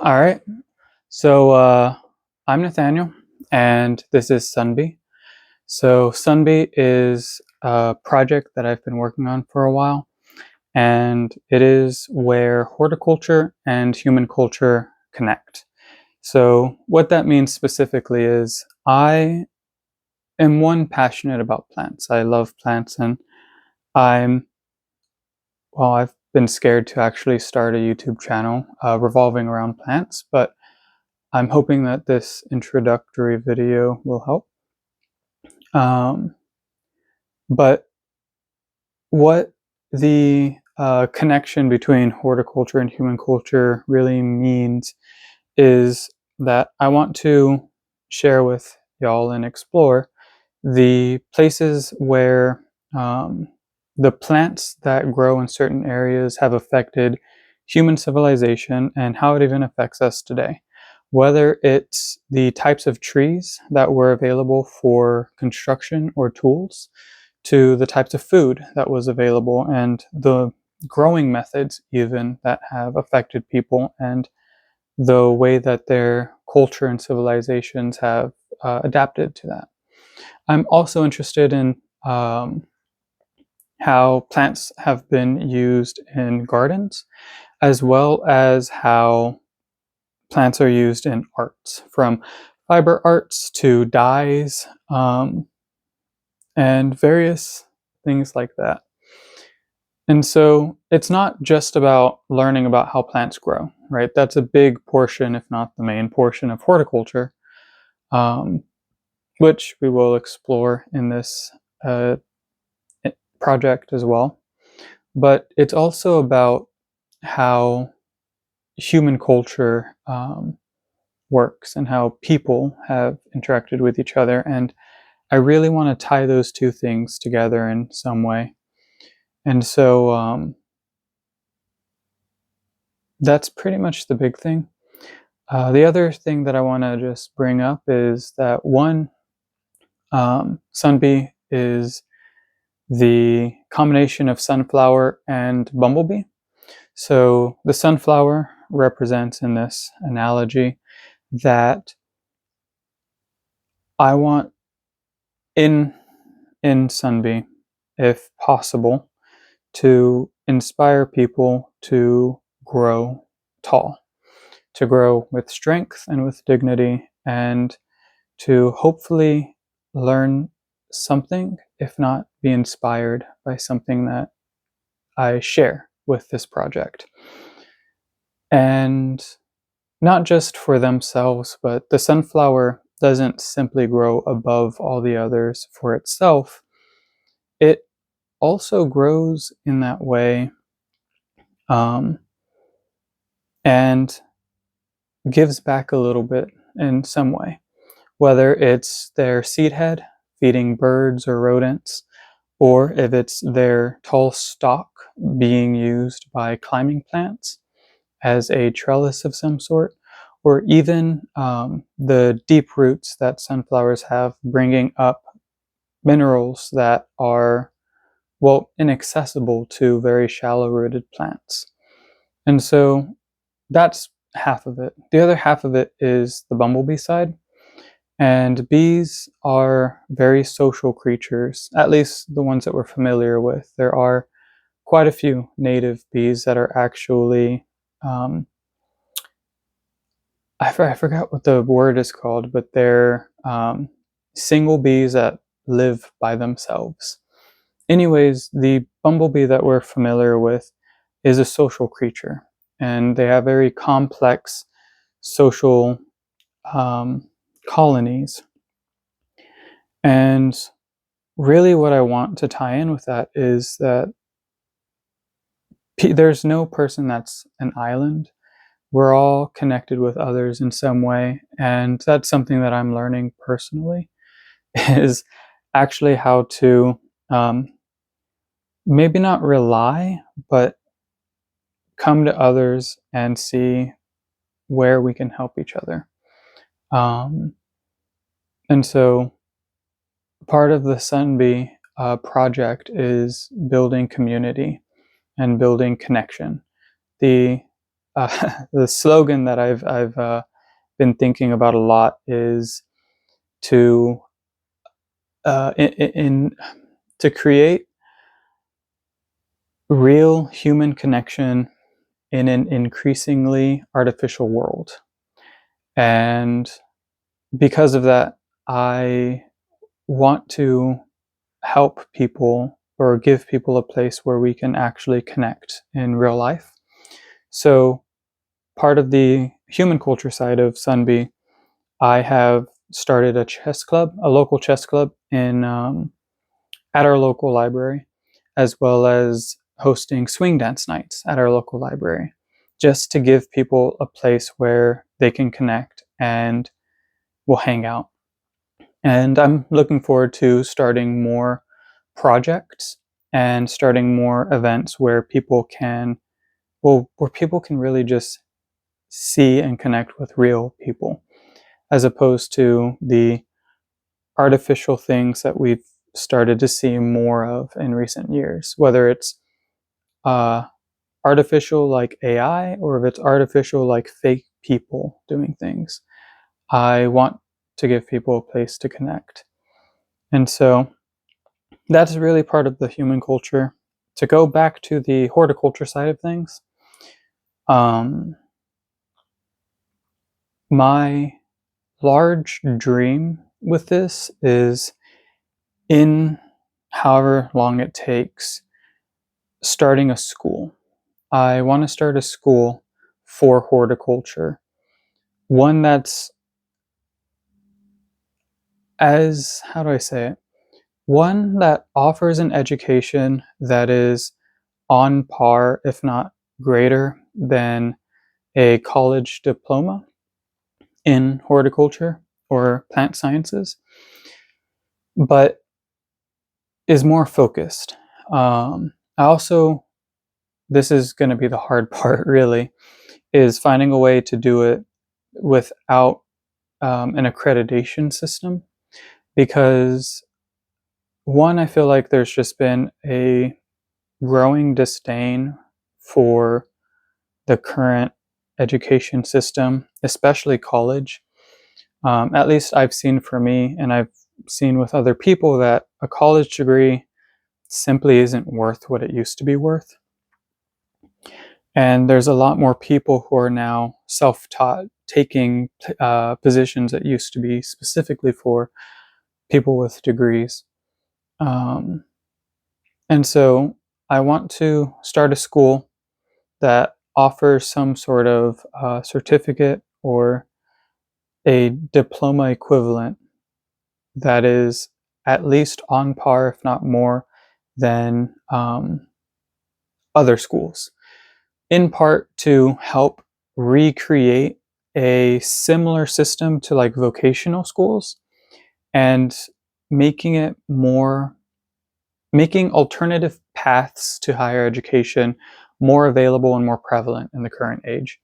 All right. So I'm Nathaniel, and this is Sunbee. So Sunbee is a project that I've been working on for a while, and it is where horticulture and human culture connect. So what that means specifically is I am passionate about plants. I love plants, and I'm I've been scared to actually start a YouTube channel revolving around plants, but I'm hoping that this introductory video will help. Um, but what the connection between horticulture and human culture really means is that I want to share with y'all and explore the places where the plants that grow in certain areas have affected human civilization and how it even affects us today. Whether it's the types of trees that were available for construction or tools, to the types of food that was available and the growing methods even that have affected people and the way that their culture and civilizations have adapted to that. I'm also interested in how plants have been used in gardens, as well as how plants are used in arts, from fiber arts to dyes, and various things like that. And so it's not just about learning about how plants grow, right? That's a big portion, if not the main portion, of horticulture, um, which we will explore in this uh, project as well. But it's also about how human culture works and how people have interacted with each other. And I really want to tie those two things together in some way. And so that's pretty much the big thing. The other thing that I want to just bring up is that one, Sunbee is the combination of sunflower and bumblebee. So the sunflower represents in this analogy that I want in Sunbee, if possible, to inspire people to grow tall, to grow with strength and with dignity, and to hopefully learn something, if not be inspired by something that I share with this project. And not just for themselves, but the sunflower doesn't simply grow above all the others for itself. It also grows in that way um, and gives back a little bit in some way, whether it's their seed head feeding birds or rodents, or if it's their tall stalk being used by climbing plants as a trellis of some sort, or even the deep roots that sunflowers have bringing up minerals that are, well, inaccessible to very shallow rooted plants. And so that's half of it. The other half of it is the bumblebee side. And bees are very social creatures, at least the ones that we're familiar with. There are quite a few native bees that are actually, I forgot what the word is called, but they're single bees that live by themselves. Anyways, the bumblebee that we're familiar with is a social creature, and they have very complex social colonies. And really, what I want to tie in with that is that there's no person that's an island. We're all connected with others in some way, and that's something that I'm learning personally, is actually how to maybe not rely, but come to others and see where we can help each other. Um, and so part of the Sunbee project is building community and building connection. The the slogan that I've been thinking about a lot is to to create real human connection in an increasingly artificial world. And because of that, I want to help people or give people a place where we can actually connect in real life. So, part of the human culture side of Sunbee, I have started a chess club, a local chess club in at our local library, as well as hosting swing dance nights at our local library, just to give people a place where they can connect and will hang out. And I'm looking forward to starting more projects and starting more events where people can, well, where people can really just see and connect with real people, as opposed to the artificial things that we've started to see more of in recent years, whether it's uh, artificial like AI or if it's artificial like fake people doing things. I want to give people a place to connect. And so that's really part of the human culture. To go back to the horticulture side of things, um, my large dream with this is, in however long it takes, starting a school. I want to start a school for horticulture, one that's, as how do I say it? One that offers an education that is on par, if not greater, than a college diploma in horticulture or plant sciences, but is more focused. I also, this is going to be the hard part really, is finding a way to do it without an accreditation system, because one, I feel like there's just been a growing disdain for the current education system, especially college. At least I've seen for me, and I've seen with other people, that a college degree simply isn't worth what it used to be worth. And there's a lot more people who are now self-taught, taking positions that used to be specifically for people with degrees. Um, and so I want to start a school that offers some sort of certificate or a diploma equivalent that is at least on par, if not more, than other schools, in part to help recreate a similar system to like vocational schools, and making it more, making alternative paths to higher education more available and more prevalent in the current age.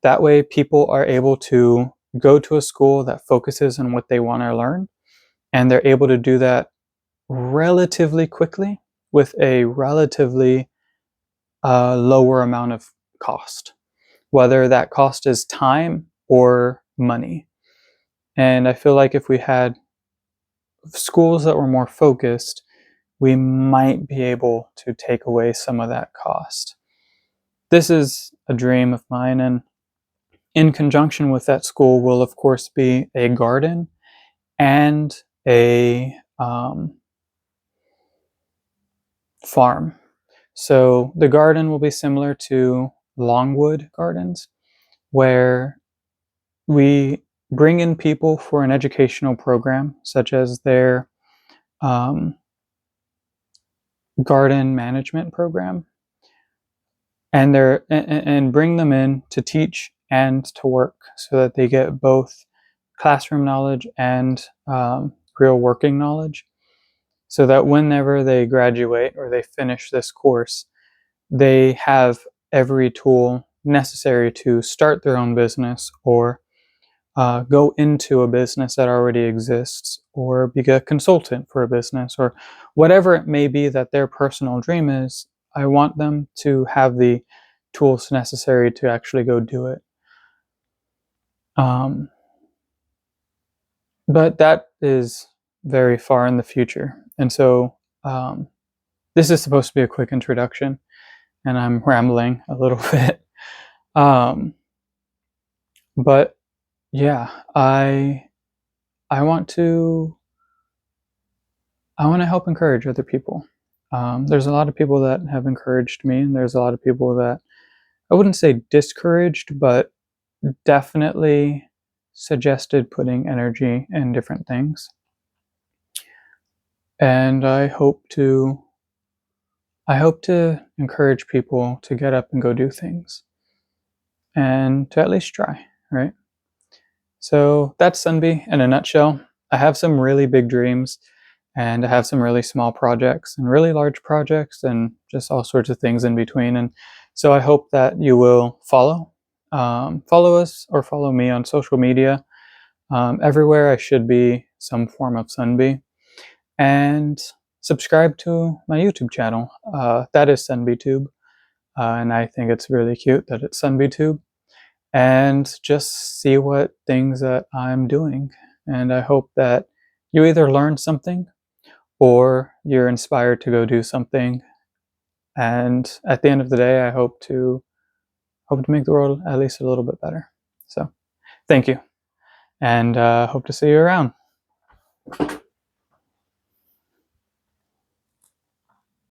That way people are able to go to a school that focuses on what they want to learn, and they're able to do that relatively quickly with a relatively lower amount of cost, whether that cost is time or money. And I feel like if we had schools that were more focused, we might be able to take away some of that cost. This is a dream of mine, and in conjunction with that school will, of course, be a garden and a farm. So the garden will be similar to Longwood Gardens, where we bring in people for an educational program, such as their um, garden management program, and bring them in to teach and to work, so that they get both classroom knowledge and real working knowledge, so that whenever they graduate or they finish this course, they have every tool necessary to start their own business, or go into a business that already exists, or be a consultant for a business, or whatever it may be that their personal dream is. I want them to have the tools necessary to actually go do it. But that is very far in the future. And so this is supposed to be a quick introduction, and I'm rambling a little bit. But yeah, I want to help encourage other people. There's a lot of people that have encouraged me, and there's a lot of people that I wouldn't say discouraged, but definitely suggested putting energy in different things. And I hope to encourage people to get up and go do things, and to at least try, right? So that's Sunbee in a nutshell. I have some really big dreams, and I have some really small projects and really large projects, and just all sorts of things in between. And so I hope that you will follow us or follow me on social media. Everywhere I should be some form of Sunbee. And subscribe to my YouTube channel. That is SunbeeTube. And I think it's really cute that it's SunbeeTube. And just see what things that I'm doing. And I hope that you either learn something or you're inspired to go do something. And at the end of the day, I hope to make the world at least a little bit better. So thank you, and hope to see you around.